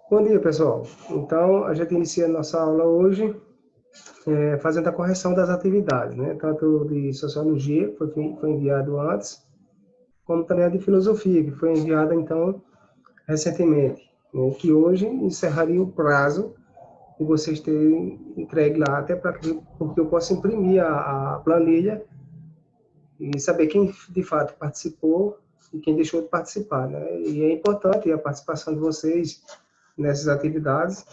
Bom dia, pessoal. Então, a gente inicia a nossa aula hoje fazendo a correção das atividades, né? Tanto de sociologia, que foi enviado antes, como também a de filosofia, que foi enviada, então, recentemente, né? Que hoje encerraria o prazo de vocês terem entregue lá, até porque eu posso imprimir a planilha e saber quem de fato participou e quem deixou de participar, né? E é importante a participação de vocês nessas atividades,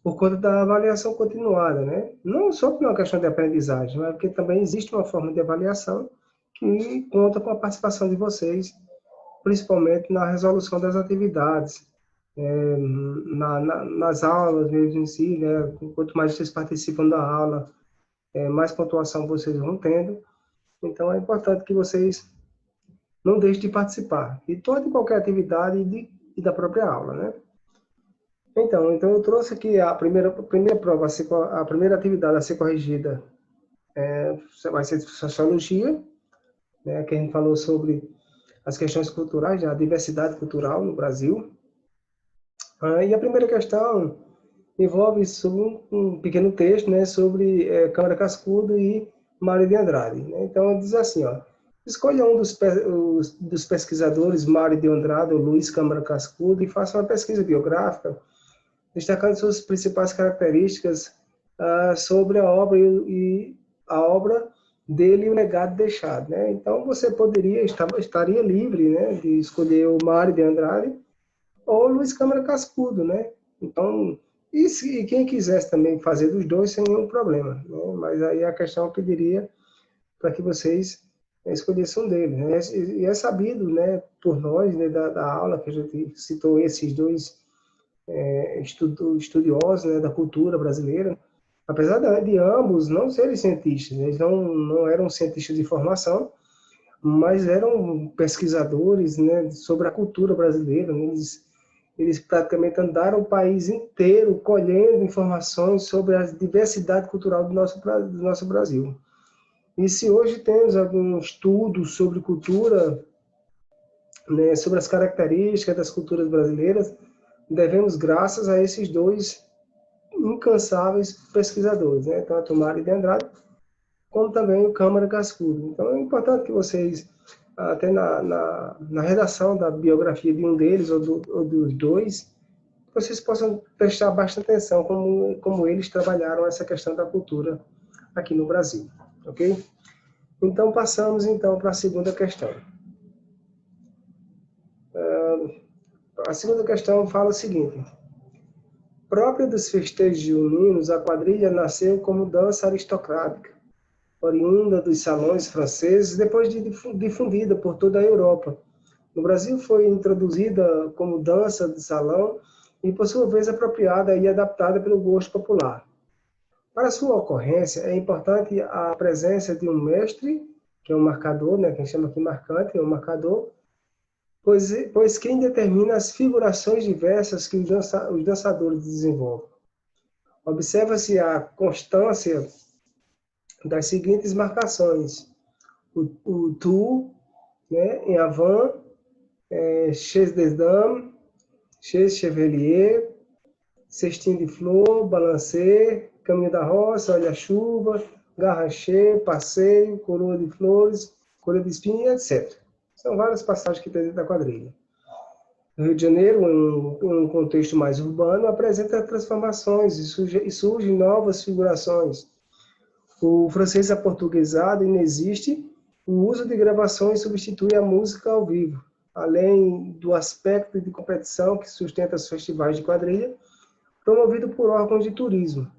por conta da avaliação continuada, né? Não só por uma questão de aprendizagem, mas porque também existe uma forma de avaliação que conta com a participação de vocês, principalmente na resolução das atividades, nas aulas mesmo em si, né? Quanto mais vocês participam da aula, mais pontuação vocês vão tendo. Então, é importante que vocês não deixem de participar de toda e qualquer atividade e da própria aula, né? Então eu trouxe aqui a primeira prova, a primeira atividade a ser corrigida vai ser sociologia, né, que a gente falou sobre as questões culturais, a diversidade cultural no Brasil. E a primeira questão envolve um pequeno texto, né, sobre Câmara Cascudo e Mário de Andrade. Né? Então diz assim, ó: escolha um dos pesquisadores, Mário de Andrade ou Luiz Câmara Cascudo, e faça uma pesquisa biográfica destacando suas principais características sobre a obra e a obra dele e o legado deixado, né? Então você estaria livre, né, de escolher o Mário de Andrade ou o Luiz Câmara Cascudo, né? Então, e quem quisesse também fazer dos dois sem nenhum problema, né? Mas aí a questão eu pediria para que vocês escolhessem um deles, né? E é sabido, né, por nós, né, da aula que a gente citou esses dois estudiosos, né, da cultura brasileira, apesar de ambos não serem cientistas, né, eles não eram cientistas de formação, mas eram pesquisadores, né, sobre a cultura brasileira. Né, eles praticamente andaram o país inteiro colhendo informações sobre a diversidade cultural do nosso Brasil. E se hoje temos algum estudo sobre cultura, né, sobre as características das culturas brasileiras, devemos graças a esses dois incansáveis pesquisadores, né? Tanto o Mário de Andrade, como também o Câmara Cascudo. Então, é importante que vocês, até na redação da biografia de um deles, ou dos dois, vocês possam prestar bastante atenção como eles trabalharam essa questão da cultura aqui no Brasil, ok? Então, passamos, então, para a segunda questão. A segunda questão fala o seguinte: própria dos festejos juninos, a quadrilha nasceu como dança aristocrática, oriunda dos salões franceses, depois de difundida por toda a Europa. No Brasil foi introduzida como dança de salão e, por sua vez, apropriada e adaptada pelo gosto popular. Para sua ocorrência, é importante a presença de um mestre, que é um marcador, né, que a gente chama aqui marcante, é um marcador, pois quem determina as figurações diversas que os dançadores desenvolvem. Observa-se a constância das seguintes marcações: o tu, né, em avant, chez des dames, chez chevalier, cestinho de flor, balancê, caminho da roça, olha a chuva, garrachê, passeio, coroa de flores, coroa de espinho, etc. São várias passagens que tem dentro da quadrilha. No Rio de Janeiro, em um contexto mais urbano, apresenta transformações e surgem novas figurações. O francês aportuguesado inexiste, o uso de gravações substitui a música ao vivo, além do aspecto de competição que sustenta os festivais de quadrilha, promovido por órgãos de turismo.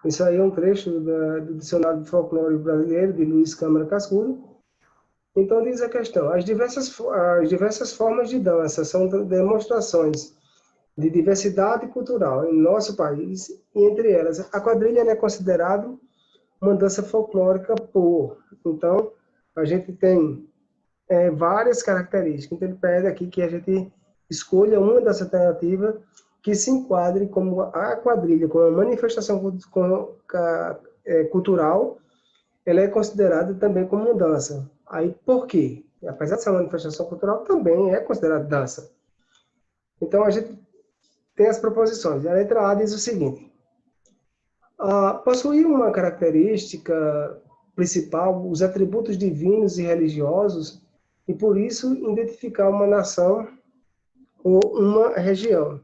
Isso aí é um trecho do Dicionário de Folclore Brasileiro, de Luiz Câmara Cascudo. Então, diz a questão: as diversas formas de dança são demonstrações de diversidade cultural em nosso país, e entre elas, a quadrilha é considerada uma dança folclórica Então, a gente tem várias características. Então, ele pede aqui que a gente escolha uma das alternativas que se enquadre como a quadrilha, como uma manifestação cultural, ela é considerada também como uma dança. Aí, por quê? Apesar de ser uma manifestação cultural, também é considerada dança. Então, a gente tem as proposições. A letra A diz o seguinte: possuir uma característica principal, os atributos divinos e religiosos, e por isso identificar uma nação ou uma região.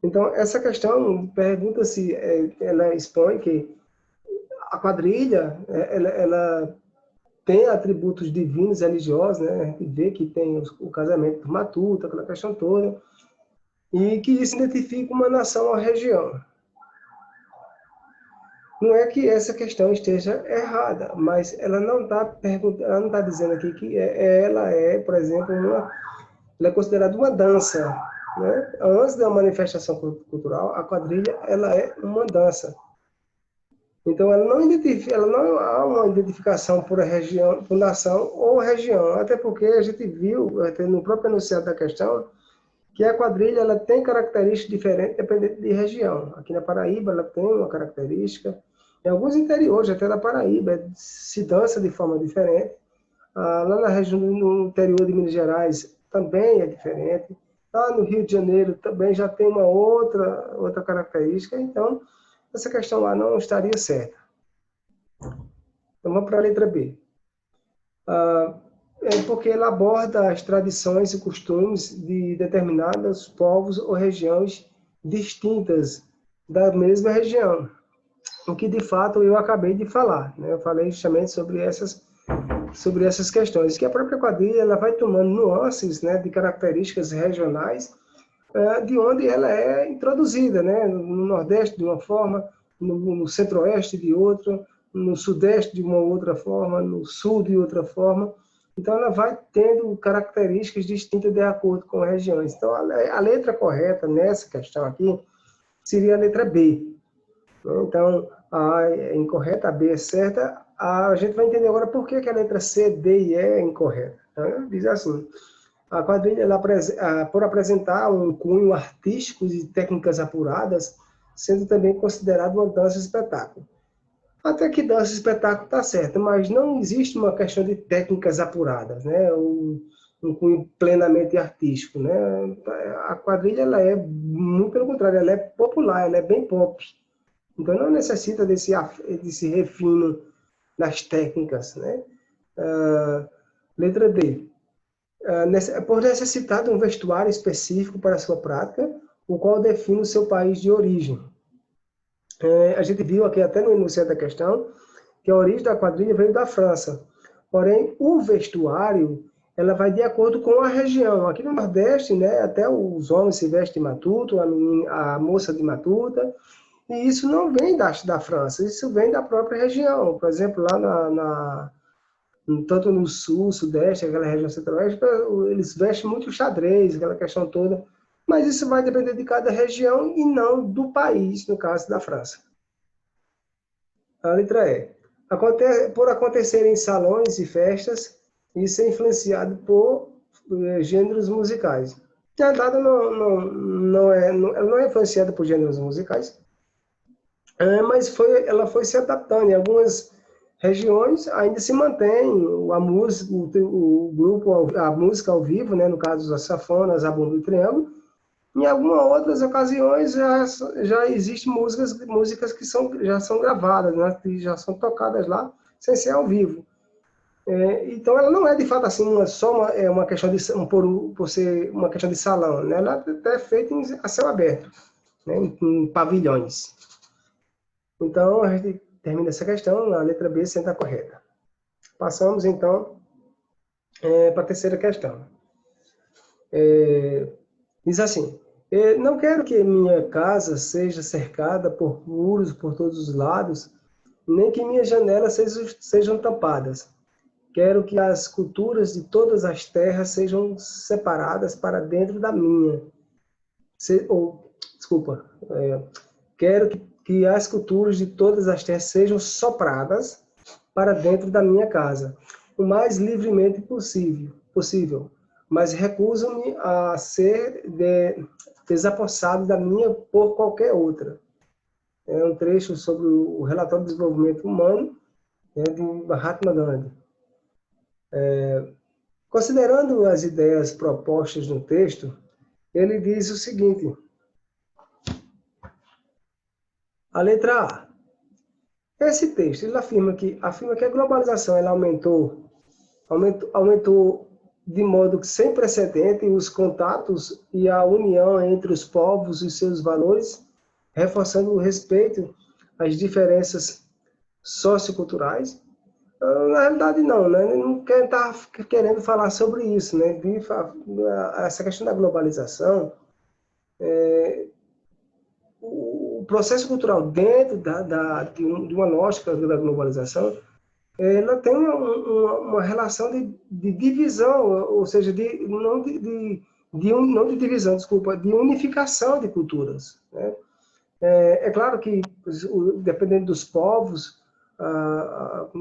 Então, essa questão pergunta se ela expõe que a quadrilha, ela tem atributos divinos religiosos, né? A gente vê que tem o casamento do matuto, aquela questão toda, e que isso identifica uma nação ou região. Não é que essa questão esteja errada, mas ela não está perguntando, ela não está dizendo aqui que ela é, por exemplo, ela é considerada uma dança, né? Antes da manifestação cultural, a quadrilha ela é uma dança. Então, ela não há uma identificação por região, por nação ou região, até porque a gente viu, até no próprio enunciado da questão, que a quadrilha ela tem características diferentes dependendo de região. Aqui na Paraíba, ela tem uma característica. Em alguns interiores, até da Paraíba, se dança de forma diferente. Lá na região, no interior de Minas Gerais, também é diferente. Lá no Rio de Janeiro, também já tem uma outra característica. Então, essa questão lá não estaria certa. Então, vamos para a letra B. É porque ela aborda as tradições e costumes de determinados povos ou regiões distintas da mesma região. O que, de fato, eu acabei de falar. Né? Eu falei justamente sobre essas questões. Que a própria quadrilha ela vai tomando nuances, né, de características regionais de onde ela é introduzida, né? No Nordeste de uma forma, no Centro-Oeste de outra, no Sudeste de uma outra forma, no Sul de outra forma. Então, ela vai tendo características distintas de acordo com as regiões. Então, a letra correta nessa questão aqui seria a letra B. Então, a A é incorreta, a B é certa. A gente vai entender agora por que a letra C, D e E é incorreta. Diz assim: a quadrilha, ela, por apresentar um cunho artístico e técnicas apuradas, sendo também considerada uma dança-espetáculo. Até que dança-espetáculo está certo, mas não existe uma questão de técnicas apuradas, né? Um cunho plenamente artístico, né? A quadrilha, ela é, muito pelo contrário, ela é popular, ela é bem pop. Então, não necessita desse refino nas técnicas, né? Letra D. Por necessitar de um vestuário específico para a sua prática, o qual define o seu país de origem. A gente viu aqui até no enunciado da questão que a origem da quadrilha veio da França. Porém, o vestuário ela vai de acordo com a região. Aqui no Nordeste, né, até os homens se vestem de matuto, a moça de matuta, e isso não vem da França, isso vem da própria região. Por exemplo, lá tanto no sul, sudeste, aquela região centro-oeste, eles vestem muito xadrez, aquela questão toda. Mas isso vai depender de cada região e não do país, no caso da França. A letra E. Por acontecer em salões e festas, isso é influenciado por gêneros musicais. A dada não é influenciada por gêneros musicais, mas ela foi se adaptando. Em algumas regiões ainda se mantém a música, o grupo, a música ao vivo, né, no caso das sanfonas, zabumba e triângulo. Em algumas outras ocasiões já existem músicas que já são gravadas, né, que já são tocadas lá sem ser ao vivo. Então ela não é de fato assim uma questão por ser uma questão de salão, né? Ela até é feita a céu aberto, né, em pavilhões. Então a gente termina essa questão, a letra B sendo a correta. Passamos, então, para a terceira questão. Diz assim: não quero que minha casa seja cercada por muros por todos os lados, nem que minhas janelas sejam tapadas. Quero que as culturas de todas as terras sejam separadas para dentro da minha. Quero que as culturas de todas as terras sejam sopradas para dentro da minha casa, o mais livremente possível, mas recuso-me a ser desapossado da minha por qualquer outra. É um trecho sobre o relatório de desenvolvimento humano, né, de Mahatma Gandhi. Considerando as ideias propostas no texto, ele diz o seguinte, a letra A. Esse texto, ele afirma que a globalização ela aumentou de modo sem precedente os contatos e a união entre os povos e seus valores, reforçando o respeito às diferenças socioculturais. Na realidade, não, né? Ele não está querendo falar sobre isso, né? Essa questão da globalização, o processo cultural dentro de uma lógica da globalização, ela tem uma relação de divisão, ou seja, não de divisão, desculpa, de unificação de culturas, né? É claro que, dependendo dos povos,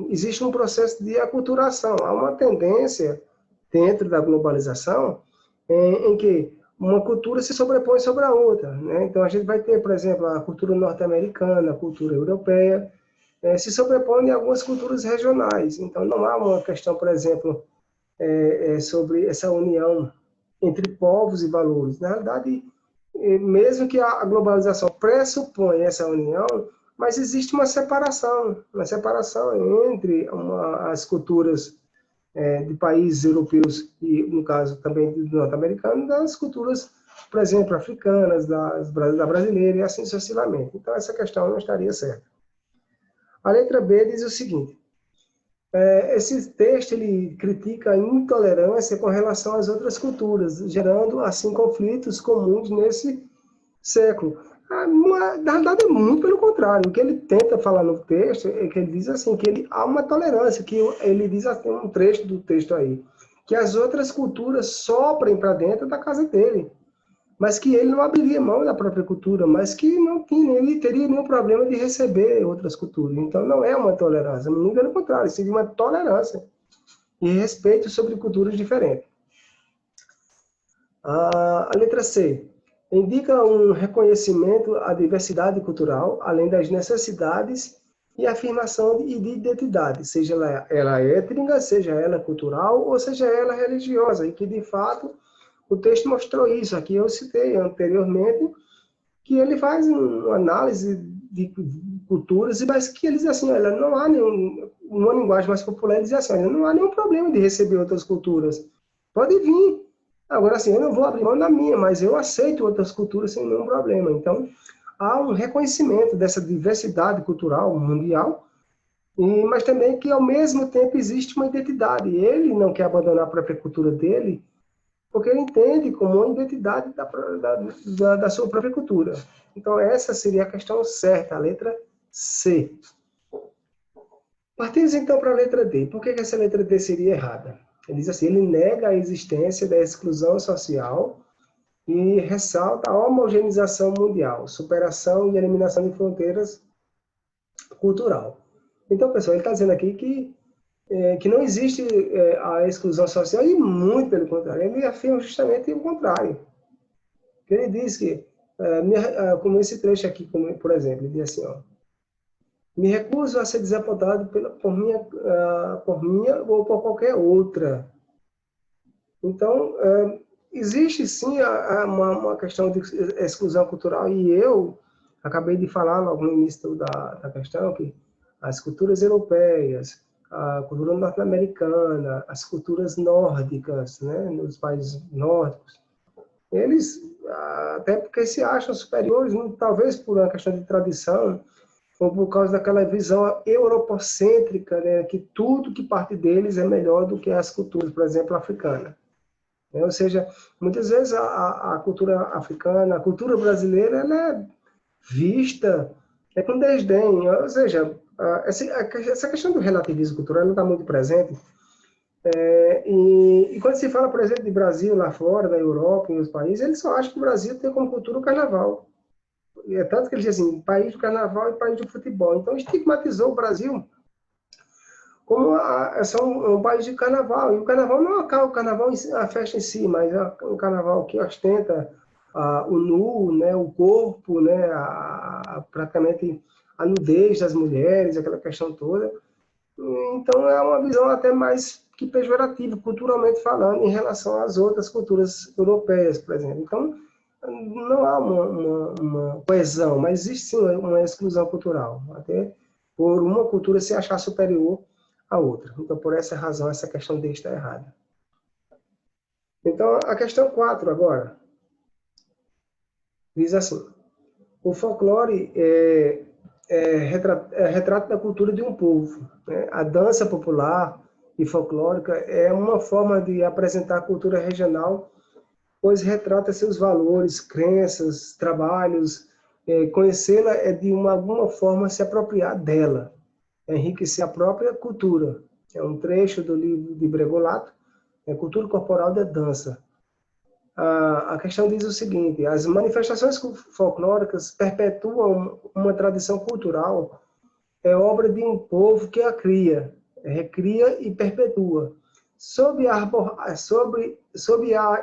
existe um processo de aculturação. Há uma tendência dentro da globalização em que uma cultura se sobrepõe sobre a outra, né? Então, a gente vai ter, por exemplo, a cultura norte-americana, a cultura europeia, se sobrepõem a algumas culturas regionais. Então, não há uma questão, por exemplo, sobre essa união entre povos e valores. Na realidade, mesmo que a globalização pressupõe essa união, mas existe uma separação entre as culturas de países europeus e, no caso, também do norte-americano, das culturas, por exemplo, africanas, da brasileira e assim sucessivamente. Então, essa questão não estaria certa. A letra B diz o seguinte, esse texto ele critica a intolerância com relação às outras culturas, gerando, assim, conflitos comuns nesse século. Na verdade, é muito pelo contrário. O que ele tenta falar no texto é que ele diz assim, que há uma tolerância, que ele diz assim, um trecho do texto aí, que as outras culturas soprem para dentro da casa dele, mas que ele não abriria mão da própria cultura, mas que ele teria nenhum problema de receber outras culturas. Então, não é uma tolerância, muito pelo contrário, seria uma tolerância e respeito sobre culturas diferentes. A letra C indica um reconhecimento à diversidade cultural, além das necessidades e afirmação de identidade, seja ela étnica, seja ela cultural ou seja ela religiosa, e que, de fato, o texto mostrou isso. Aqui eu citei anteriormente que ele faz uma análise de culturas, mas que ele diz assim, olha, não há uma linguagem mais popular, ele diz assim, olha, não há nenhum problema de receber outras culturas. Pode vir. Agora, assim, eu não vou abrir mão da minha, mas eu aceito outras culturas sem nenhum problema. Então, há um reconhecimento dessa diversidade cultural mundial, mas também que, ao mesmo tempo, existe uma identidade. Ele não quer abandonar a própria cultura dele, porque ele entende como uma identidade da sua própria cultura. Então, essa seria a questão certa, a letra C. Partimos, então, para a letra D. Por que essa letra D seria errada? Ele diz assim, ele nega a existência da exclusão social e ressalta a homogeneização mundial, superação e eliminação de fronteiras cultural. Então, pessoal, ele está dizendo aqui que não existe a exclusão social, e muito pelo contrário, ele afirma justamente o contrário. Ele diz que, como esse trecho aqui, por exemplo, ele diz assim, ó, me recuso a ser desapontado por minha ou por qualquer outra. Então, existe sim uma questão de exclusão cultural, e eu acabei de falar logo no início da questão que as culturas europeias, a cultura norte-americana, as culturas nórdicas, né, nos países nórdicos, eles, até porque se acham superiores, talvez por uma questão de tradição, ou por causa daquela visão europocêntrica, né, que tudo que parte deles é melhor do que as culturas, por exemplo, africana. Ou seja, muitas vezes a cultura africana, a cultura brasileira, ela é vista com desdém. Ou seja, essa questão do relativismo cultural não está muito presente. E quando se fala, por exemplo, de Brasil lá fora, da Europa, em outros países, eles só acham que o Brasil tem como cultura o carnaval. É tanto que eles dizem assim, país do carnaval e país do futebol. Então, estigmatizou o Brasil como um país de carnaval. E o carnaval não é o carnaval, a festa em si, mas é um carnaval que ostenta o nu, né, o corpo, né, praticamente a nudez das mulheres, aquela questão toda. Então, é uma visão até mais que pejorativo, culturalmente falando, em relação às outras culturas europeias, por exemplo. Então, não há uma coesão, mas existe sim uma exclusão cultural, até por uma cultura se achar superior à outra. Então, por essa razão, essa questão D está errada. Então, a questão 4 agora, diz assim, o folclore é retrato da cultura de um povo, né? A dança popular e folclórica é uma forma de apresentar a cultura regional, pois retrata seus valores, crenças, trabalhos. Conhecê-la é de alguma forma se apropriar dela, enriquecer a própria cultura. É um trecho do livro de Bregolato, Cultura Corporal da Dança. A questão diz o seguinte: as manifestações folclóricas perpetuam uma tradição cultural, é obra de um povo que a cria, recria e perpetua. Sob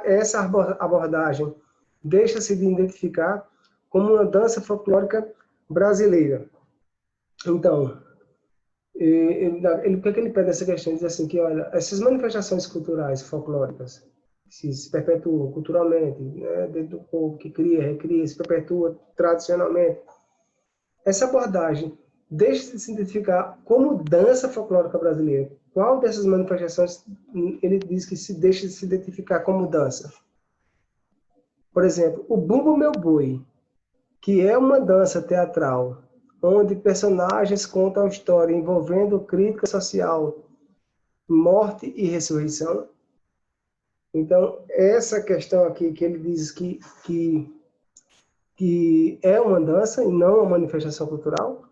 essa abordagem, deixa-se de identificar como uma dança folclórica brasileira. Então, o que ele pede nessa questão? Diz assim, que olha, essas manifestações culturais folclóricas se perpetuam culturalmente, né, dentro do povo que cria, recria, se perpetua tradicionalmente. Essa abordagem deixa de se identificar como dança folclórica brasileira. Qual dessas manifestações ele diz que se deixa de se identificar como dança? Por exemplo, o Bumbo Meu Boi, que é uma dança teatral, onde personagens contam a história envolvendo crítica social, morte e ressurreição. Então, essa questão aqui que ele diz que é uma dança e não uma manifestação cultural.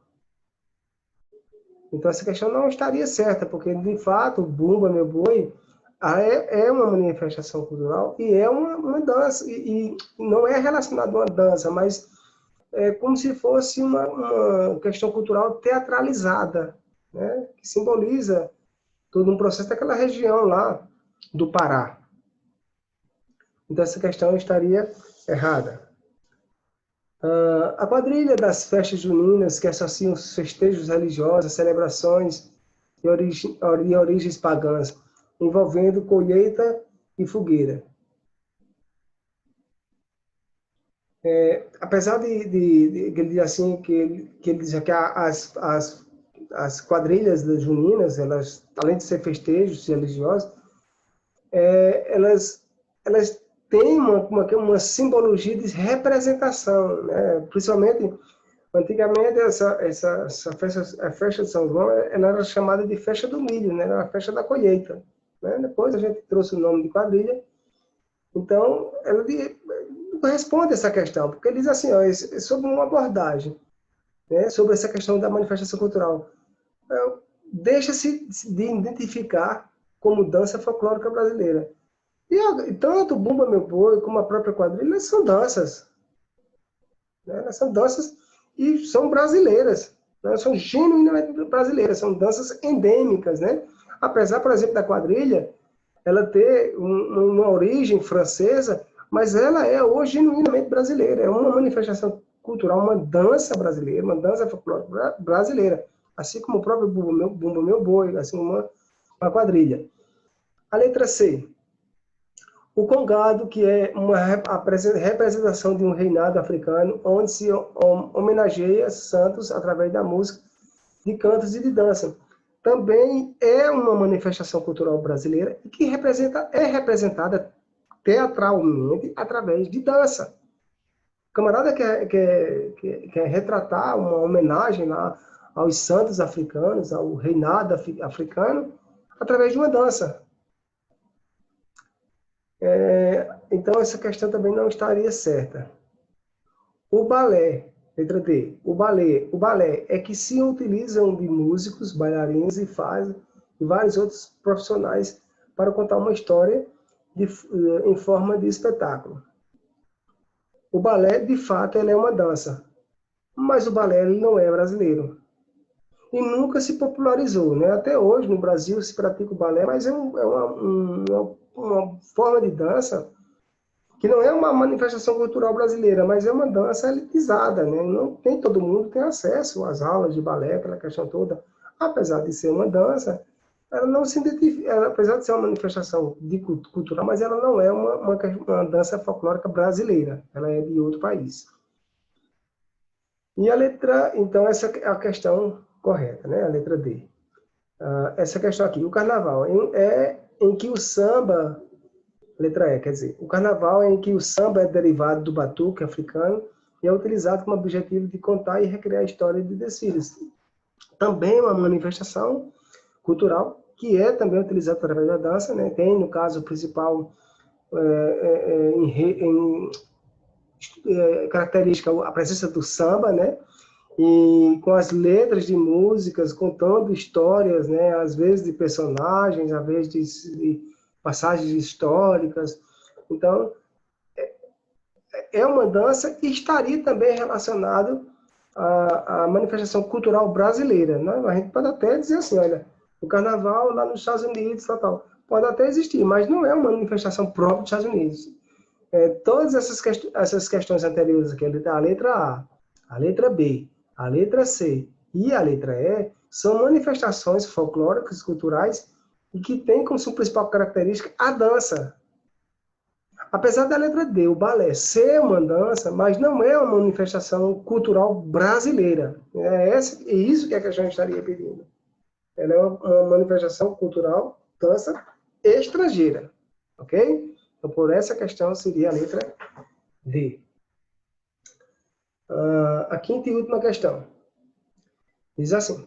Então, essa questão não estaria certa, porque, de fato, o Bumba Meu Boi é uma manifestação cultural e é uma dança, e não é relacionado a uma dança, mas é como se fosse uma questão cultural teatralizada, né? Que simboliza todo um processo daquela região lá do Pará. Então, essa questão estaria errada. A quadrilha das festas juninas, que associam os festejos religiosos, celebrações e origens pagãs, envolvendo colheita e fogueira. Apesar de ele dizer assim, que ele diz que as quadrilhas das juninas, elas, além de ser festejos religiosos, elas têm uma simbologia de representação, né? Principalmente, antigamente, essa festa, a festa de São João, ela era chamada de festa do milho, né? Era a festa da colheita, né? Depois a gente trouxe o nome de quadrilha. Então, ela responde essa questão, porque ele diz assim, ó, sobre uma abordagem, né? Sobre essa questão da manifestação cultural. Deixa-se de identificar como dança folclórica brasileira. E tanto o Bumba Meu Boi como a própria quadrilha são danças. Né? Elas são danças e são brasileiras. Né? São genuinamente brasileiras, são danças endêmicas. Né? Apesar, por exemplo, da quadrilha, ela ter uma origem francesa, mas ela é hoje genuinamente brasileira. É uma manifestação cultural, uma dança brasileira, uma dança folclórica brasileira. Assim como o próprio Bumba Meu Boi, assim como uma quadrilha. A letra C. O congado, que é uma representação de um reinado africano, onde se homenageia santos através da música, de cantos e de dança. Também é uma manifestação cultural brasileira e que é representada teatralmente através de dança. O camarada quer retratar uma homenagem lá aos santos africanos, ao reinado africano, através de uma dança. Então, essa questão também não estaria certa. O balé, letra D, o balé é que se utilizam de músicos, bailarinos e vários outros profissionais para contar uma história em forma de espetáculo. O balé, de fato, ele é uma dança, mas o balé ele não é brasileiro. E nunca se popularizou, né? Até hoje, no Brasil, se pratica o balé, mas é uma forma de dança que não é uma manifestação cultural brasileira, mas é uma dança elitizada, né? Nem todo mundo tem acesso às aulas de balé, aquela questão toda. Apesar de ser uma dança, ela não se identifica, apesar de ser uma manifestação cultural, mas ela não é uma dança folclórica brasileira, ela é de outro país. E a letra, então, essa é a questão correta, né? A letra D. Essa questão aqui, o carnaval é em que o samba, letra E, quer dizer, o carnaval é em que o samba é derivado do batuque africano e é utilizado como objetivo de contar e recriar a história de desfiles. Também é uma manifestação cultural que é também utilizada através da dança, né? Tem, no caso, o principal característica a presença do samba, né? E com as letras de músicas, contando histórias, né? Às vezes de personagens, às vezes de passagens históricas. Então, é uma dança que estaria também relacionado à manifestação cultural brasileira, né? A gente pode até dizer assim, olha, o carnaval lá nos Estados Unidos, tal, pode até existir, mas não é uma manifestação própria dos Estados Unidos. Todas essas questões anteriores aqui, a letra a letra B, a letra C e a letra E, são manifestações folclóricas, culturais, e que têm como sua principal característica a dança. Apesar da letra D, o balé ser uma dança, mas não é uma manifestação cultural brasileira. É isso que a questão estaria pedindo. Ela é uma manifestação cultural, dança estrangeira. Ok? Então, por essa questão, seria a letra D. A quinta e última questão. Diz assim.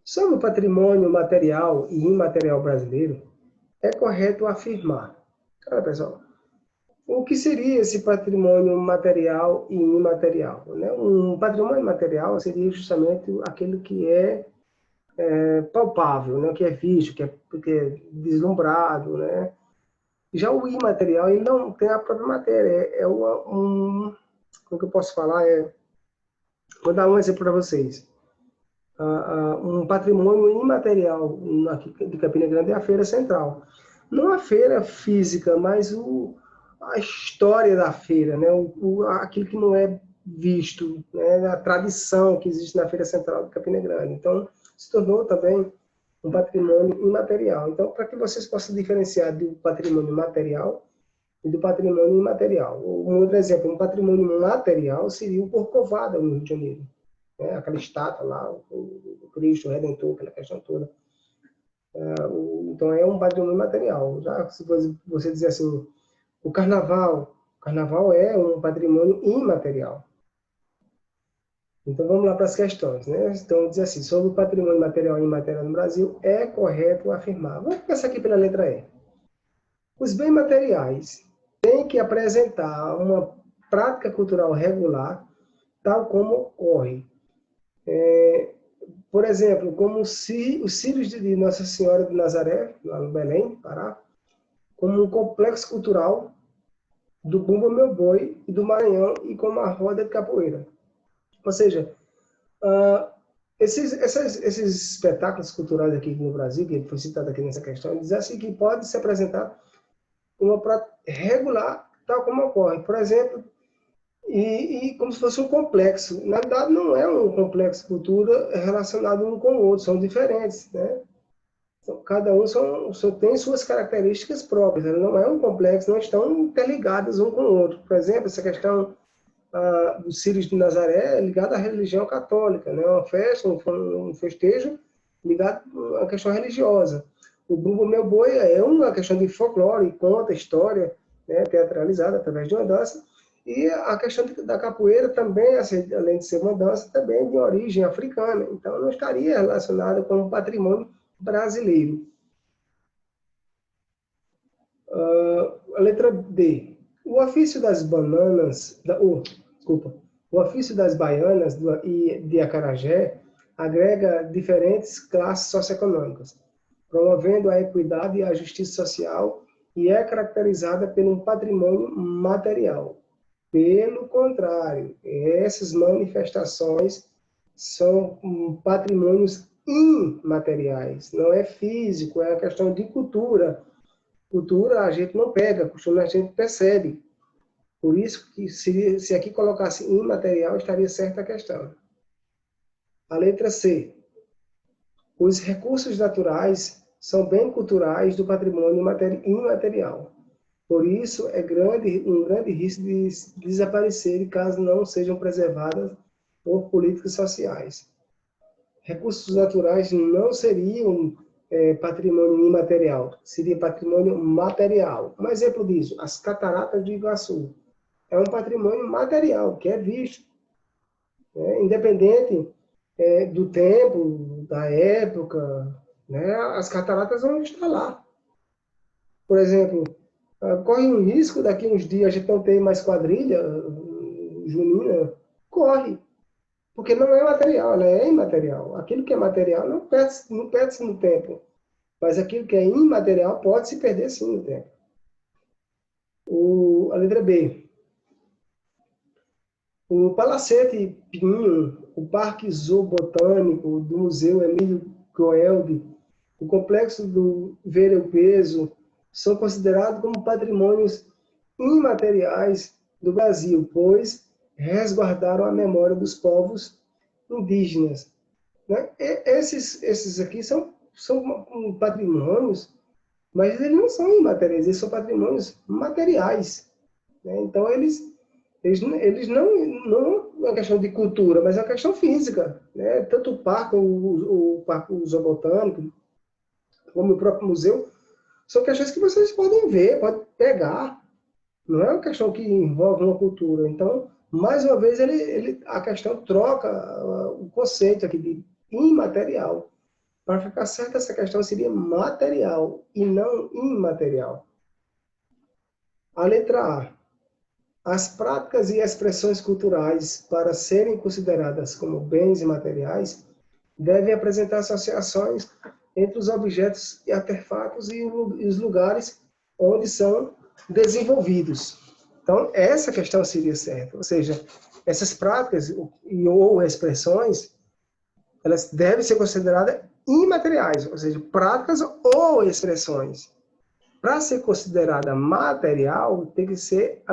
Sobre o patrimônio material e imaterial brasileiro, é correto afirmar. Olha, pessoal, o que seria esse patrimônio material e imaterial? Né? Um patrimônio material seria justamente aquele que é palpável, né? Que é visto, que é vislumbrado. Né? Já o imaterial, ele não tem a própria matéria. Como que eu posso falar? Vou dar um exemplo para vocês. Um patrimônio imaterial aqui de Campina Grande é a Feira Central. Não a feira física, mas a história da feira, né? Aquilo que não é visto, né? A tradição que existe na Feira Central de Campina Grande. Então, se tornou também um patrimônio imaterial. Então, para que vocês possam diferenciar do patrimônio material e do patrimônio imaterial. Um outro exemplo, um patrimônio material seria o Corcovado, no Rio de Janeiro. Né? Aquela estátua lá, o Cristo, o Redentor, aquela questão toda. Então, é um patrimônio material. Já se você dizer assim, o carnaval é um patrimônio imaterial. Então, vamos lá para as questões. Né? Então, diz assim, sobre o patrimônio material e imaterial no Brasil, é correto afirmar. Vamos começar aqui pela letra E. Os bens materiais têm que apresentar uma prática cultural regular, tal como ocorre. Por exemplo, como os círios de Nossa Senhora de Nazaré, lá no Belém, Pará, como um complexo cultural do Bumba Meu Boi e do Maranhão e como a roda de capoeira. Ou seja, esses espetáculos culturais aqui no Brasil, que foi citado aqui nessa questão, diz assim que pode se apresentar uma prática regular, tal como ocorre. Por exemplo, e como se fosse um complexo. Na verdade, não é um complexo de cultura relacionado um com o outro, são diferentes, né? Então, cada um tem suas características próprias, né? Não é um complexo, não estão interligados um com o outro. Por exemplo, essa questão dos Círios de Nazaré é ligada à religião católica, né? Uma festa, um festejo ligado à questão religiosa. O Bumba Meu Boi é uma questão de folclore, conta história, né? Teatralizada através de uma dança. E a questão da capoeira também, assim, além de ser uma dança, também é de origem africana. Então, não estaria relacionada com o patrimônio brasileiro. A letra D. O ofício das bananas, desculpa, o ofício das baianas e de acarajé agrega diferentes classes socioeconômicas, promovendo a equidade e a justiça social e é caracterizada por um patrimônio material. Pelo contrário, essas manifestações são patrimônios imateriais, não é físico, é a questão de cultura. Cultura a gente não pega, costume a gente percebe. Por isso que se aqui colocasse imaterial, estaria certa a questão. A letra C. Os recursos naturais são bem culturais do patrimônio imaterial. Por isso, um grande risco de desaparecer caso não sejam preservadas por políticas sociais. Recursos naturais não seriam patrimônio imaterial, seria patrimônio material. Um exemplo disso, as cataratas do Iguaçu. É um patrimônio material, que é visto, né? Independente do tempo, da época, né? As cataratas vão estar lá. Por exemplo, corre um risco daqui uns dias a gente não ter mais quadrilha junina, corre, porque não é material, ela é imaterial. Aquilo que é material não perde-se no tempo, mas aquilo que é imaterial pode se perder sim no tempo. A letra B. O Palacete Pinho, o Parque Zoobotânico do Museu Emílio Goeldi, o Complexo do Ver-o-Peso, são considerados como patrimônios imateriais do Brasil, pois resguardaram a memória dos povos indígenas. Né? Esses aqui são patrimônios, mas eles não são imateriais, eles são patrimônios materiais. Né? Então, eles não é uma questão de cultura, mas é uma questão física. Né? Tanto o Parque Zoobotânico, como o próprio museu, são questões que vocês podem ver, podem pegar. Não é uma questão que envolve uma cultura. Então, mais uma vez, a questão troca o conceito aqui de imaterial. Para ficar certo, essa questão seria material e não imaterial. A letra A. As práticas e expressões culturais, para serem consideradas como bens imateriais, devem apresentar associações entre os objetos e artefatos e os lugares onde são desenvolvidos. Então, essa questão seria certa. Ou seja, essas práticas ou expressões, elas devem ser consideradas imateriais, ou seja, práticas ou expressões. Para ser considerada material, tem que ser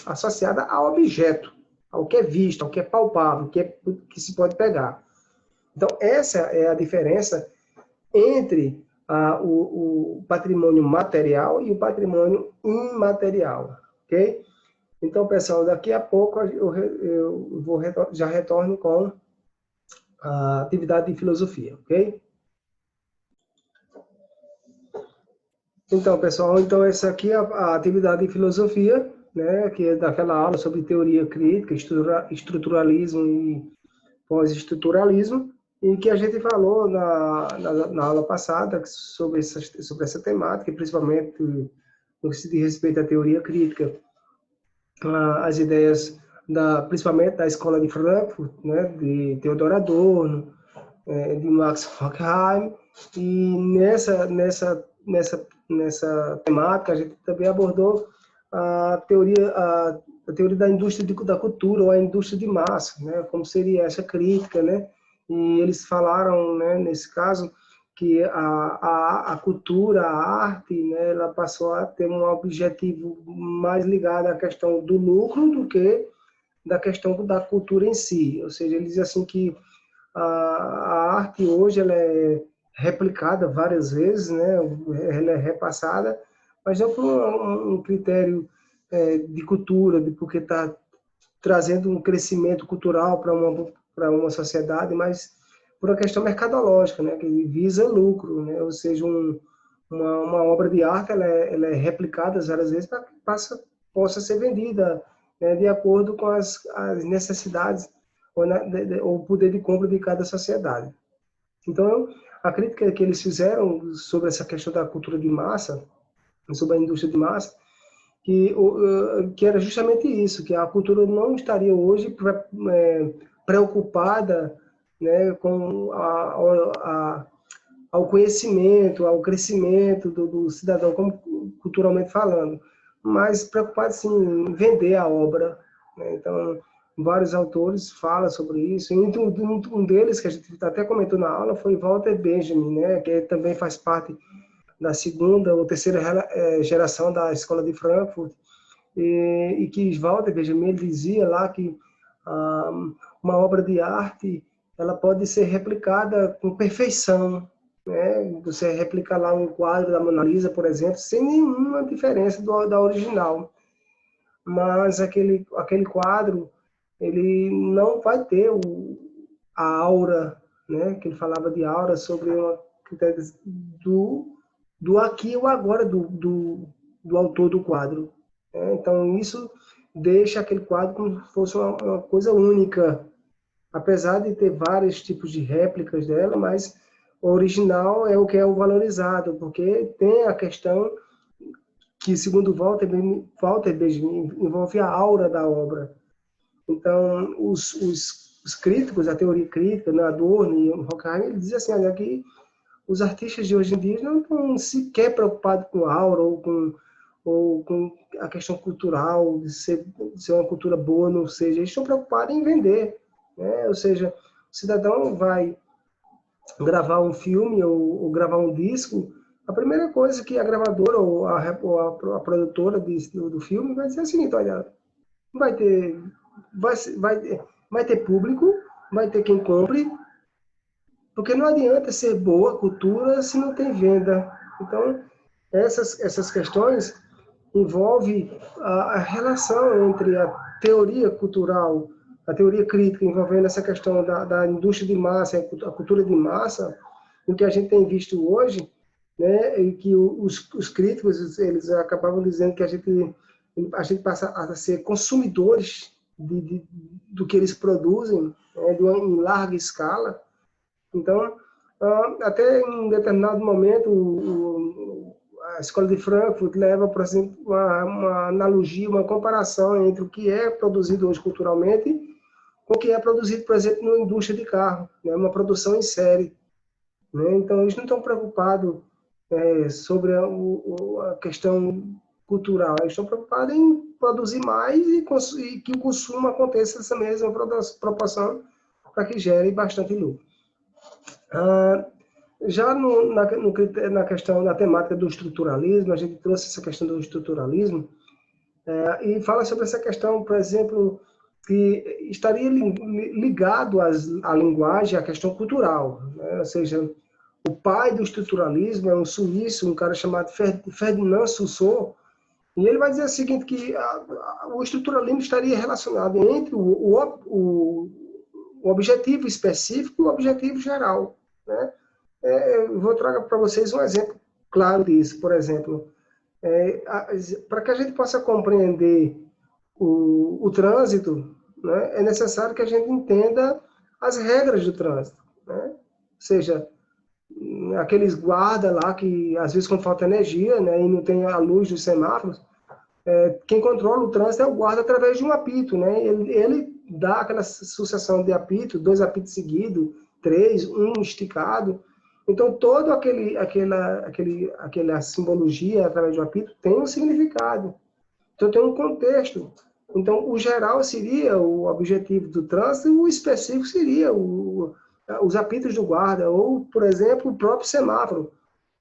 associada ao objeto, ao que é visto, ao que é palpável, que se pode pegar. Então, essa é a diferença entre o patrimônio material e o patrimônio imaterial, ok? Então, pessoal, daqui a pouco já retorno com a atividade de filosofia, ok? Então, pessoal, essa aqui é a atividade de filosofia, né, que é daquela aula sobre teoria crítica, estruturalismo e pós-estruturalismo, em que a gente falou na aula passada sobre essa temática, principalmente no que se diz respeito à teoria crítica, as ideias principalmente da escola de Frankfurt, né, de Theodor Adorno, de Max Horkheim, e nessa temática a gente também abordou a teoria da indústria da cultura, ou a indústria de massa, né, como seria essa crítica, né, e eles falaram, né, nesse caso, que a cultura, a arte, né, ela passou a ter um objetivo mais ligado à questão do lucro do que da questão da cultura em si. Ou seja, eles dizem assim que a arte hoje ela é replicada várias vezes, né? Ela é repassada, mas não por um critério de cultura, porque está trazendo um crescimento cultural para uma sociedade, mas por uma questão mercadológica, né? Que visa lucro, né? Ou seja, uma obra de arte ela é replicada várias vezes para que possa ser vendida, né? De acordo com as necessidades ou o poder de compra de cada sociedade. Então, a crítica que eles fizeram sobre essa questão da cultura de massa, sobre a indústria de massa, que era justamente isso, que a cultura não estaria hoje preocupada, né, com ao conhecimento, ao crescimento do cidadão, como culturalmente falando, mas preocupada sim, em vender a obra. Né? Então, vários autores falam sobre isso. E um deles, que a gente até comentou na aula, foi Walter Benjamin, né? Que também faz parte da segunda ou terceira geração da Escola de Frankfurt, e que Walter Benjamin dizia lá que uma obra de arte ela pode ser replicada com perfeição, né? Você replica lá um quadro da Mona Lisa, por exemplo, sem nenhuma diferença da original. Mas aquele quadro, ele não vai ter a aura, né? Que ele falava de aura sobre uma do aqui e o agora do autor do quadro. Né? Então, isso deixa aquele quadro como se fosse uma coisa única, apesar de ter vários tipos de réplicas dela, mas o original é o que é o valorizado, porque tem a questão que, segundo Walter Benjamin, envolve a aura da obra. Então, os críticos, a teoria crítica, né, Adorno e Horkheimer, ele diz assim, olha, que os artistas de hoje em dia não estão sequer preocupados com a aura ou com a questão cultural, de ser uma cultura boa, não seja, eles estão preocupados em vender. Né? Ou seja, o cidadão vai gravar um filme ou gravar um disco, a primeira coisa que a gravadora ou a produtora do filme vai dizer é o seguinte, olha, vai ter, vai ter público, vai ter quem compre, porque não adianta ser boa cultura se não tem venda. Então, essas questões envolvem a relação entre a teoria cultural, a teoria crítica envolvendo essa questão da indústria de massa, a cultura de massa, o que a gente tem visto hoje, né, e que os críticos eles acabavam dizendo que a gente passa a ser consumidores do que eles produzem, né, em larga escala. Então, até em um determinado momento, a Escola de Frankfurt leva, por exemplo, uma analogia, uma comparação entre o que é produzido hoje culturalmente com o que é produzido, por exemplo, na indústria de carro, né, uma produção em série. Né? Então, eles não estão preocupados sobre a questão cultural, eles estão preocupados em produzir mais e que o consumo aconteça nessa mesma proporção para que gere bastante lucro. Já na questão da temática do estruturalismo, a gente trouxe essa questão do estruturalismo e fala sobre essa questão, por exemplo, que estaria ligado à linguagem, à questão cultural, né? Ou seja, o pai do estruturalismo é um suíço, um cara chamado Ferdinand Saussure, e ele vai dizer o seguinte, que o estruturalismo estaria relacionado entre o objetivo específico e o objetivo geral. Né? Eu vou trazer para vocês um exemplo claro disso. Por exemplo, para que a gente possa compreender o trânsito, né, é necessário que a gente entenda as regras do trânsito. Né? Ou seja, aqueles guardas lá que, às vezes, quando falta energia, né, e não tem a luz dos semáforos, quem controla o trânsito é o guarda através de um apito. Né? Ele dá aquela sucessão de apito, 2 apitos seguidos, 3, um esticado. Então, toda aquela simbologia através do apito tem um significado. Então, tem um contexto. Então, o geral seria o objetivo do trânsito e o específico seria os apitos do guarda, ou, por exemplo, o próprio semáforo.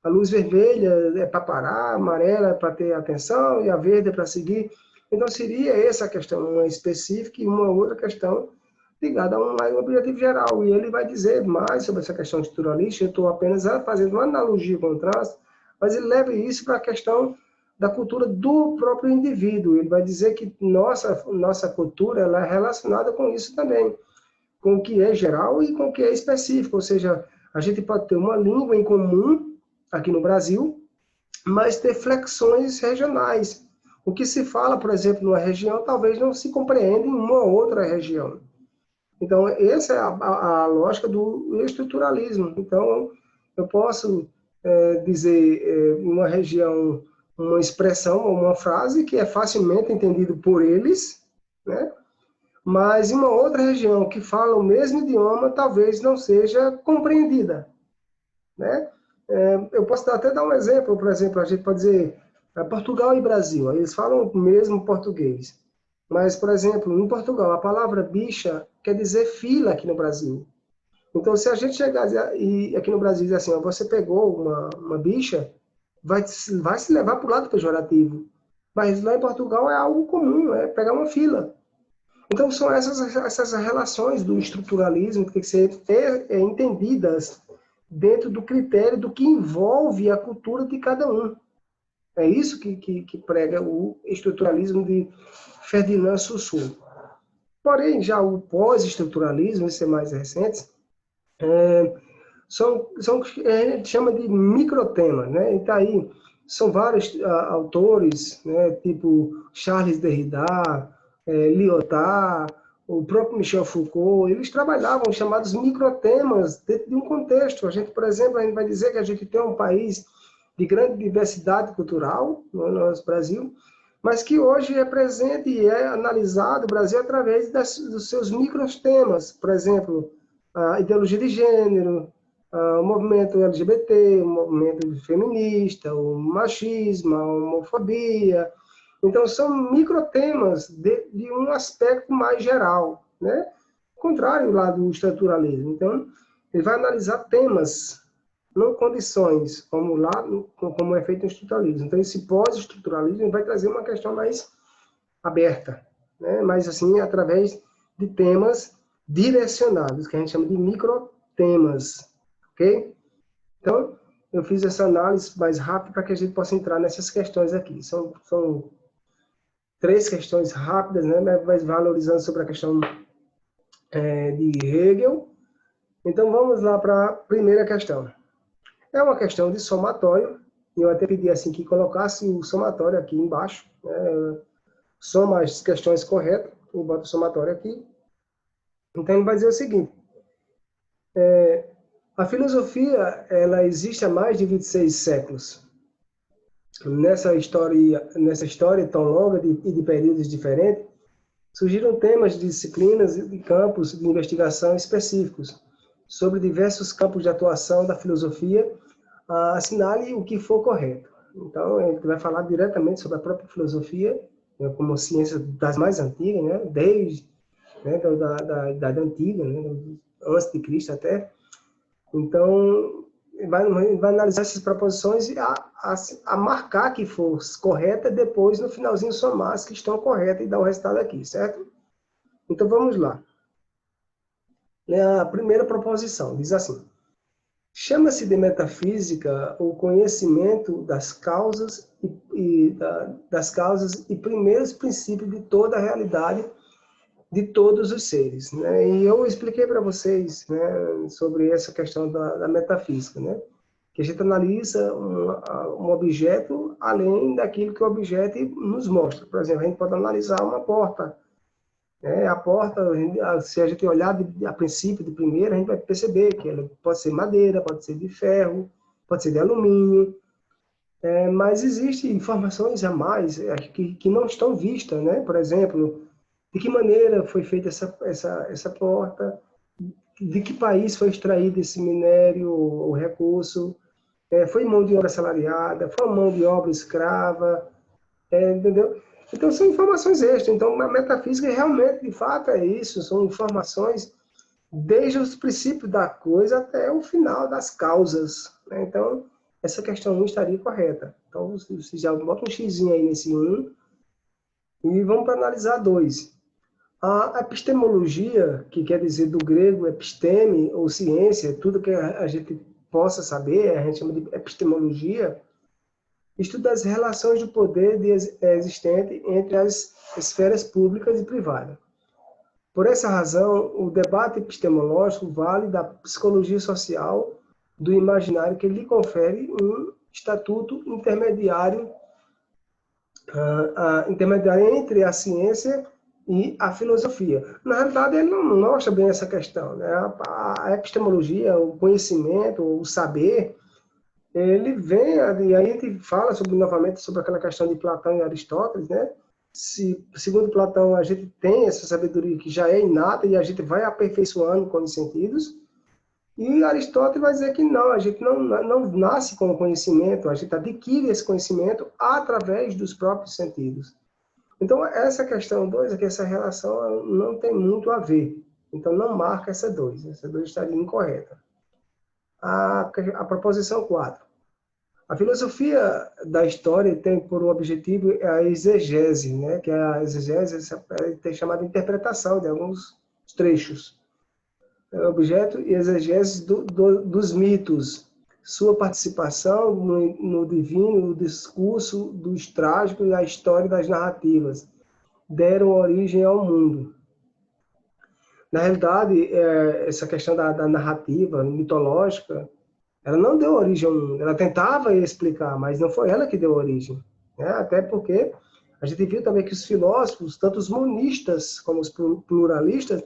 A luz vermelha é para parar, a amarela é para ter atenção e a verde é para seguir. Então, seria essa a questão, uma específica e uma outra questão ligada a um objetivo geral. E ele vai dizer mais sobre essa questão estruturalista. Eu estou apenas fazendo uma analogia com o trânsito, mas ele leva isso para a questão da cultura do próprio indivíduo. Ele vai dizer que nossa cultura ela é relacionada com isso também, com o que é geral e com o que é específico. Ou seja, a gente pode ter uma língua em comum aqui no Brasil, mas ter flexões regionais. O que se fala, por exemplo, numa região, talvez não se compreenda em uma outra região. Então, essa é a lógica do estruturalismo. Então, eu posso dizer em uma região uma expressão ou uma frase que é facilmente entendido por eles, né? Mas em uma outra região que fala o mesmo idioma, talvez não seja compreendida, né? Eu posso até dar um exemplo, por exemplo, a gente pode dizer Portugal e Brasil, eles falam o mesmo português. Mas, por exemplo, em Portugal, a palavra bicha quer dizer fila aqui no Brasil. Então, se a gente chegar e aqui no Brasil dizer assim, ó, você pegou uma bicha, vai se levar para o lado pejorativo. Mas lá em Portugal é algo comum, é pegar uma fila. Então, são essas relações do estruturalismo que tem que ser entendidas dentro do critério do que envolve a cultura de cada um. É isso que prega o estruturalismo de Ferdinand Saussure. Porém, já o pós-estruturalismo, esse é mais recente, a gente chama de microtemas, né? Então aí são vários autores, né? Tipo Charles Derrida, Lyotard, o próprio Michel Foucault, eles trabalhavam chamados microtemas dentro de um contexto. A gente, por exemplo, a gente vai dizer que a gente tem um país de grande diversidade cultural, no nosso Brasil, mas que hoje é presente e é analisado o Brasil através dos seus microtemas, por exemplo, a ideologia de gênero, o movimento LGBT, o movimento feminista, o machismo, a homofobia. Então, são microtemas de um aspecto mais geral, né? Contrário lá do estruturalismo. Então, ele vai analisar temas, não condições, como é feito no estruturalismo. Então, esse pós-estruturalismo vai trazer uma questão mais aberta, né? Mas, assim, através de temas direcionados, que a gente chama de microtemas, ok? Então, eu fiz essa análise mais rápida para que a gente possa entrar nessas questões aqui. São 3 questões rápidas, né? Mas valorizando sobre a questão de Hegel. Então, vamos lá para a primeira questão. É uma questão de somatório, e eu até pedi assim que colocasse o somatório aqui embaixo, né? Soma as questões corretas, e bota o somatório aqui. Então, ele vai dizer o seguinte: a filosofia, ela existe há mais de 26 séculos. Nessa história tão longa e de períodos diferentes, surgiram temas de disciplinas e de campos de investigação específicos sobre diversos campos de atuação da filosofia. Assinale o que for correto. Então, a gente vai falar diretamente sobre a própria filosofia, né, como ciência das mais antigas, né, desde da Idade Antiga, né, antes de Cristo até. Então, vai analisar essas proposições e a marcar que for correta, depois, no finalzinho, somar as que estão corretas e dar o resultado aqui, certo? Então, vamos lá. A primeira proposição diz assim: chama-se de metafísica o conhecimento das causas e primeiros princípios de toda a realidade de todos os seres, né? E eu expliquei para vocês, né, sobre essa questão da metafísica, né? Que a gente analisa um objeto além daquilo que o objeto nos mostra. Por exemplo, a gente pode analisar uma porta. A porta, se a gente olhar a princípio, de primeira, a gente vai perceber que ela pode ser madeira, pode ser de ferro, pode ser de alumínio, mas existem informações a mais que não estão vistas, né? Por exemplo, de que maneira foi feita essa porta, de que país foi extraído esse minério ou recurso, foi mão de obra assalariada, foi mão de obra escrava, entendeu? Então, são informações extras. Então, a metafísica realmente, de fato, é isso. São informações desde os princípios da coisa até o final das causas, né? Então, essa questão 1 estaria correta. Então, você já bota um xizinho aí nesse 1 e vamos para analisar 2. A epistemologia, que quer dizer do grego episteme, ou ciência, tudo que a gente possa saber, a gente chama de epistemologia, estuda as relações de poder existente entre as esferas públicas e privadas. Por essa razão, o debate epistemológico vale da psicologia social do imaginário, que lhe confere um estatuto intermediário entre a ciência e a filosofia. Na realidade, ele não mostra bem essa questão, né? A epistemologia, o conhecimento, o saber, ele vem, e aí a gente fala novamente sobre aquela questão de Platão e Aristóteles, né? Segundo Platão, a gente tem essa sabedoria que já é inata e a gente vai aperfeiçoando com os sentidos, e Aristóteles vai dizer que não, a gente não nasce com o conhecimento, a gente adquire esse conhecimento através dos próprios sentidos. Então, essa questão 2, aqui, essa relação não tem muito a ver. Então, não marca essa 2. Essa 2 estaria incorreta. A proposição 4. A filosofia da história tem por objetivo a exegese, né? Que a exegese tem chamada interpretação de alguns trechos. Objeto e exegese dos mitos, sua participação no divino, o discurso dos trágicos e a história das narrativas deram origem ao mundo. Na realidade, essa questão da narrativa mitológica, ela não deu origem ao mundo, ela tentava explicar, mas não foi ela que deu origem. Né? Até porque a gente viu também que os filósofos, tanto os monistas como os pluralistas,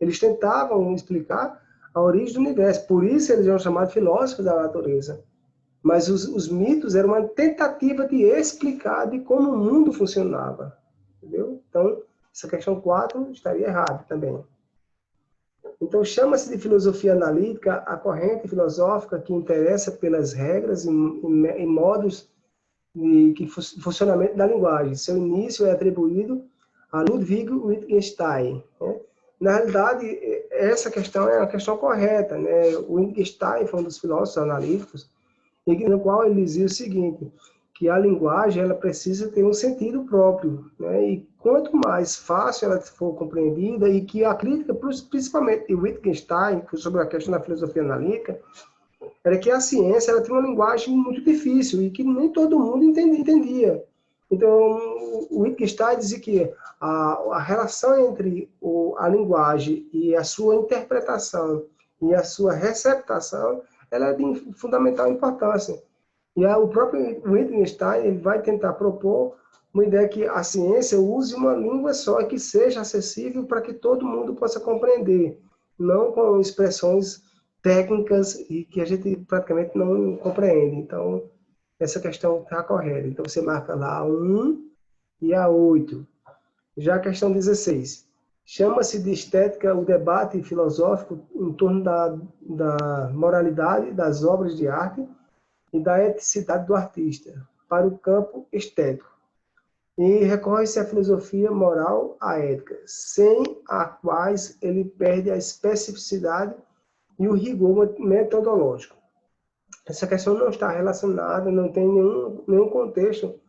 eles tentavam explicar a origem do universo. Por isso eles eram chamados filósofos da natureza. Mas os mitos eram uma tentativa de explicar de como o mundo funcionava. Entendeu? Então, essa questão 4 estaria errada também. Então, chama-se de filosofia analítica a corrente filosófica que interessa pelas regras e modos de funcionamento da linguagem. Seu início é atribuído a Ludwig Wittgenstein. Né? Na realidade, essa questão é a questão correta. Né? O Wittgenstein foi um dos filósofos analíticos, no qual ele dizia o seguinte, que a linguagem ela precisa ter um sentido próprio, né? E quanto mais fácil ela for compreendida, e que a crítica, principalmente de Wittgenstein, sobre a questão da filosofia analítica, era que a ciência ela tem uma linguagem muito difícil e que nem todo mundo entendia. Então, o Wittgenstein dizia que a relação entre a linguagem e a sua interpretação e a sua receptação ela é de fundamental importância. E o próprio Wittgenstein ele vai tentar propor uma ideia que a ciência use uma língua só que seja acessível para que todo mundo possa compreender, não com expressões técnicas e que a gente praticamente não compreende. Então, essa questão está correta. Então, você marca lá a 1 e a 8. Já a questão 16. Chama-se de estética o debate filosófico em torno da moralidade das obras de arte e da eticidade do artista para o campo estético. E recorre-se à filosofia moral, à ética, sem a quais ele perde a especificidade e o rigor metodológico. Essa questão não está relacionada, não tem nenhum contexto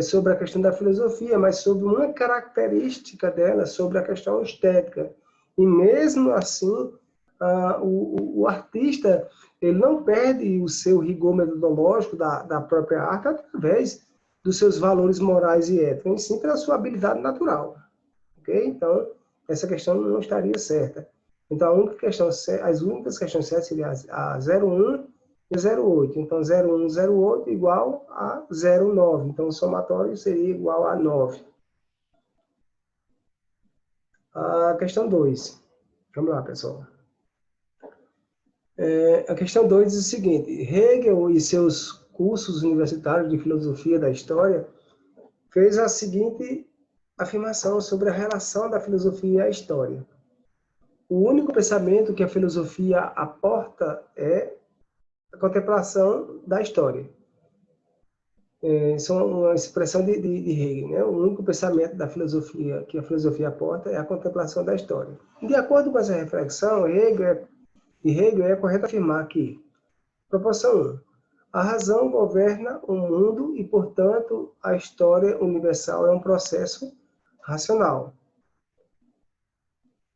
sobre a questão da filosofia, mas sobre uma característica dela, sobre a questão estética. E mesmo assim, o artista ele não perde o seu rigor metodológico da própria arte através dos seus valores morais e éticos, e sim pela sua habilidade natural. Okay? Então, essa questão não estaria certa. Então, as únicas questões certas seriam a 01 e 08. Então, 01, 08 igual a 09. Então, o somatório seria igual a 9. A questão 2. Vamos lá, pessoal. A questão 2 diz o seguinte: Hegel e seus cursos universitários de filosofia da história fez a seguinte afirmação sobre a relação da filosofia à história. O único pensamento que a filosofia aporta é a contemplação da história. Isso é uma expressão de Hegel, né? O único pensamento da filosofia que a filosofia aporta é a contemplação da história. De acordo com essa reflexão, Hegel é correto afirmar que, proporção 1, a razão governa o mundo e, portanto, a história universal é um processo racional.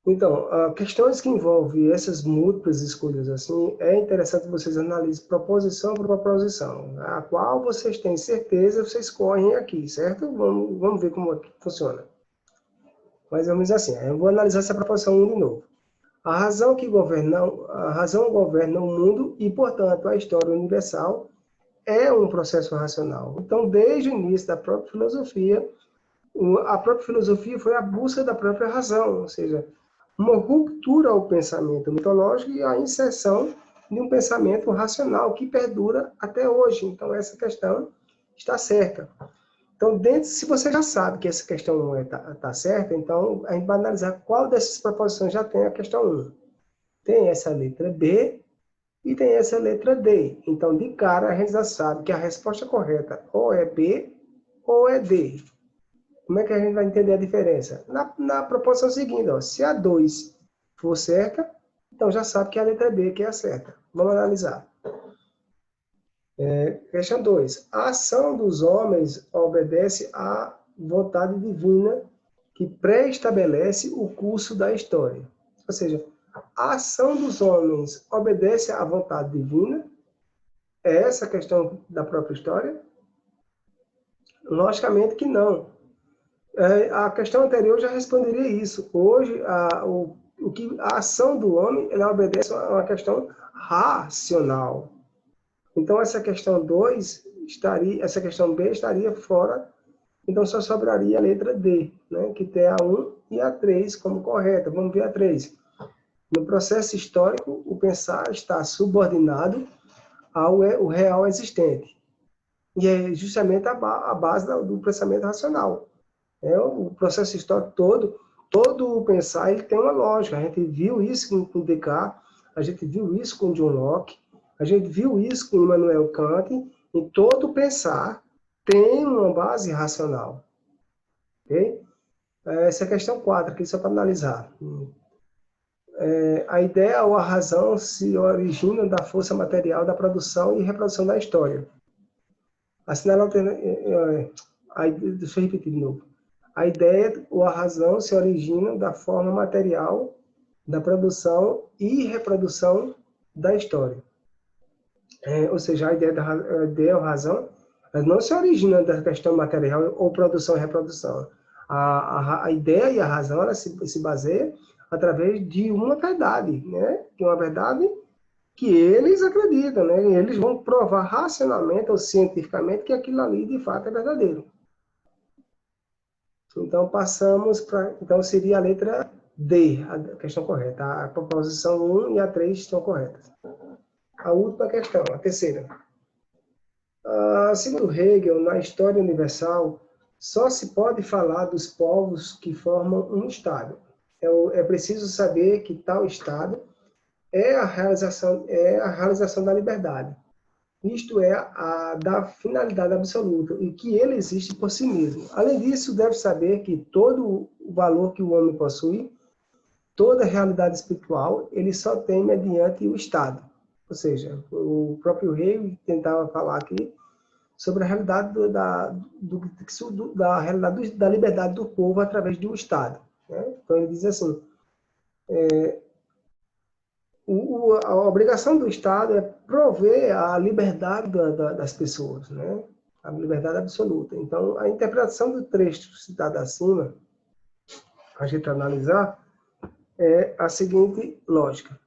Então, questões que envolvem essas múltiplas escolhas, assim, é interessante que vocês analisem proposição por proposição. A qual vocês têm certeza, vocês correm aqui, certo? Vamos ver como funciona. Mais ou menos assim. Eu vou analisar essa proposição 1 de novo. A razão governa o mundo e, portanto, a história universal é um processo racional. Então, desde o início da própria filosofia, a própria filosofia foi a busca da própria razão, ou seja, uma ruptura ao pensamento mitológico e a inserção de um pensamento racional que perdura até hoje. Então, essa questão está certa. Então, se você já sabe que essa questão não está certa, então a gente vai analisar qual dessas proposições já tem a questão 1. Tem essa letra B e tem essa letra D. Então, de cara, a gente já sabe que a resposta correta ou é B ou é D. Como é que a gente vai entender a diferença? Na proposição seguinte, ó, se a 2 for certa, então já sabe que é a letra B que é a certa. Vamos analisar. Questão 2. A ação dos homens obedece à vontade divina que pré-estabelece o curso da história. Ou seja, a ação dos homens obedece à vontade divina? É essa a questão da própria história? Logicamente que não. A questão anterior já responderia isso. Hoje, a ação do homem ela obedece a uma questão racional. Então, essa questão 2 essa questão B estaria fora, então só sobraria a letra D, né, que tem a 1 e a 3 como correta. Vamos ver a 3. No processo histórico, o pensar está subordinado ao real existente. E é justamente a base do pensamento racional. O processo histórico todo o pensar, ele tem uma lógica. A gente viu isso com Descartes, a gente viu isso com John Locke, a gente viu isso com Immanuel Kant, e todo pensar tem uma base racional. Ok? Essa é a questão 4, aqui só para analisar. A ideia ou a razão se originam da força material da produção e reprodução da história. Assinala deixa eu repetir de novo. A ideia ou a razão se originam da forma material da produção e reprodução da história. Ou seja, a ideia ou a razão não se origina da questão material ou produção e reprodução. A ideia e a razão ela se baseia através de uma verdade, né? De uma verdade que eles acreditam, né? E eles vão provar racionalmente ou cientificamente que aquilo ali de fato é verdadeiro. Então, passamos para... Então, seria a letra D, a questão correta. A proposição 1 e a 3 estão corretas. A última questão, a terceira. Segundo Hegel, na história universal, só se pode falar dos povos que formam um Estado. É preciso saber que tal Estado é a realização da liberdade. Isto é, da finalidade absoluta, e que ele existe por si mesmo. Além disso, deve saber que todo o valor que o homem possui, toda a realidade espiritual, ele só tem mediante o Estado. Ou seja, o próprio rei tentava falar aqui sobre a realidade da liberdade do povo através do Estado. Né? Então, ele diz assim, a obrigação do Estado é prover a liberdade das pessoas, né? A liberdade absoluta. Então, a interpretação do trecho citado acima, a gente analisar, é a seguinte lógica.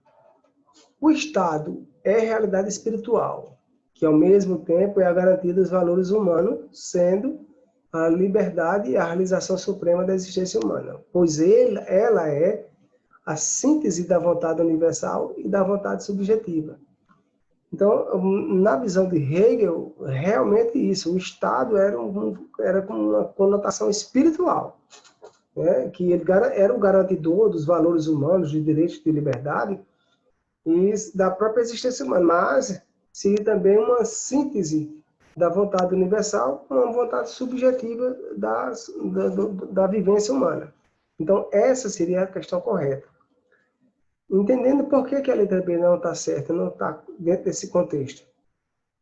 O Estado é realidade espiritual, que ao mesmo tempo é a garantia dos valores humanos, sendo a liberdade e a realização suprema da existência humana, pois ela é a síntese da vontade universal e da vontade subjetiva. Então, na visão de Hegel, realmente isso, o Estado era com uma conotação espiritual, né? Que ele era o garantidor dos valores humanos, de direitos de liberdade e da própria existência humana, mas seria também uma síntese da vontade universal com uma vontade subjetiva da vivência humana. Então, essa seria a questão correta. Entendendo por que a letra B não está certa, não está dentro desse contexto.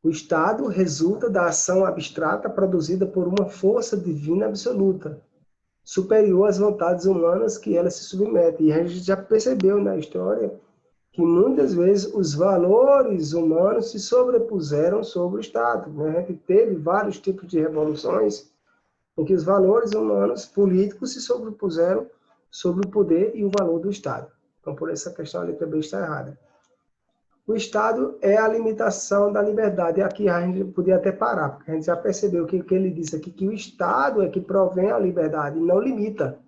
O Estado resulta da ação abstrata produzida por uma força divina absoluta, superior às vontades humanas que ela se submete. E a gente já percebeu na história que muitas vezes os valores humanos se sobrepuseram sobre o Estado. Né? A gente teve vários tipos de revoluções em que os valores humanos políticos se sobrepuseram sobre o poder e o valor do Estado. Então, por essa questão, a letra B está errada. O Estado é a limitação da liberdade. Aqui a gente podia até parar, porque a gente já percebeu que ele disse aqui que o Estado é que provém a liberdade, e não limita.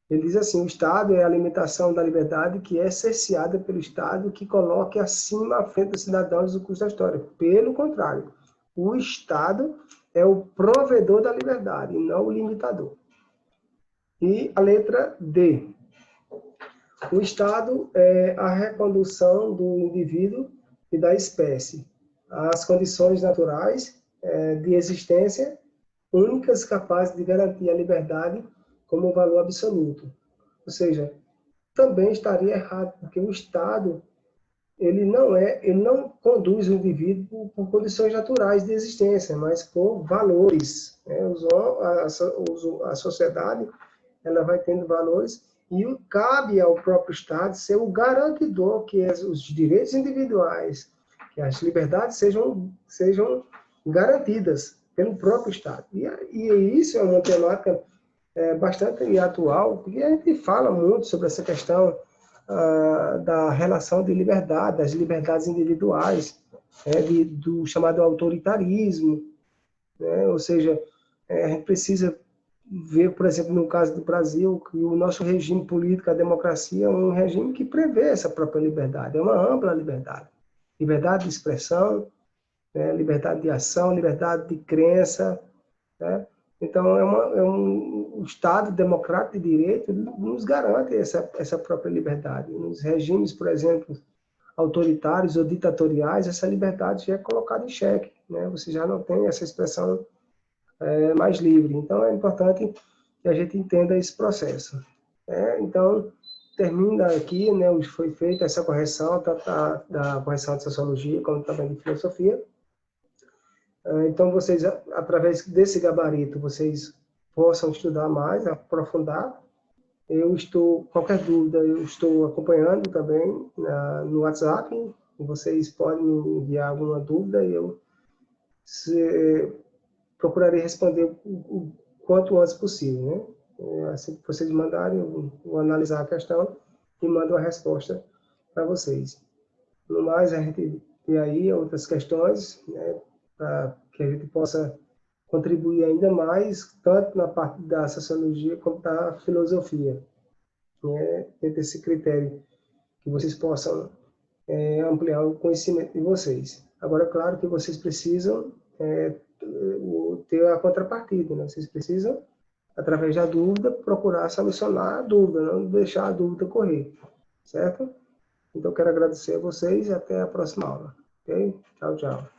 Ele diz assim, o Estado é a limitação da liberdade que é cerceada pelo Estado que coloque acima à frente dos cidadãos do curso da história. Pelo contrário, o Estado é o provedor da liberdade, e não o limitador. E a letra D. O Estado é a recondução do indivíduo e da espécie às condições naturais de existência únicas capazes de garantir a liberdade como valor absoluto. Ou seja, também estaria errado, porque o Estado ele não conduz o indivíduo por condições naturais de existência, mas por valores, né? A sociedade, ela vai tendo valores e cabe ao próprio Estado ser o garantidor que os direitos individuais, que as liberdades sejam garantidas pelo próprio Estado. E isso é uma temática bastante atual, porque a gente fala muito sobre essa questão da relação de liberdade, das liberdades individuais, do chamado autoritarismo, né? Ou seja, a gente precisa ver, por exemplo, no caso do Brasil, que o nosso regime político, a democracia, é um regime que prevê essa própria liberdade, é uma ampla liberdade. Liberdade de expressão, né? Liberdade de ação, liberdade de crença, né? Então, um Estado democrático de direito nos garante essa própria liberdade. Nos regimes, por exemplo, autoritários ou ditatoriais, essa liberdade já é colocada em xeque, né? Você já não tem essa expressão mais livre. Então, é importante que a gente entenda esse processo. Então, termina aqui, né, foi feita essa correção, tanto da correção de sociologia, como também de filosofia. Então, vocês, através desse gabarito, vocês possam estudar mais, aprofundar. Qualquer dúvida, eu estou acompanhando também no WhatsApp. Vocês podem me enviar alguma dúvida e eu procurarei responder o quanto antes possível, né? Assim que vocês mandarem, eu vou analisar a questão e mando a resposta para vocês. No mais, a gente tem aí outras questões, né, para que a gente possa contribuir ainda mais, tanto na parte da sociologia como da filosofia, né, dentro desse critério, que vocês possam ampliar o conhecimento de vocês. Agora, claro que vocês precisam ter a contrapartida, né? Vocês precisam, através da dúvida, procurar solucionar a dúvida, não deixar a dúvida correr, certo? Então, quero agradecer a vocês e até a próxima aula. Ok? Tchau, tchau.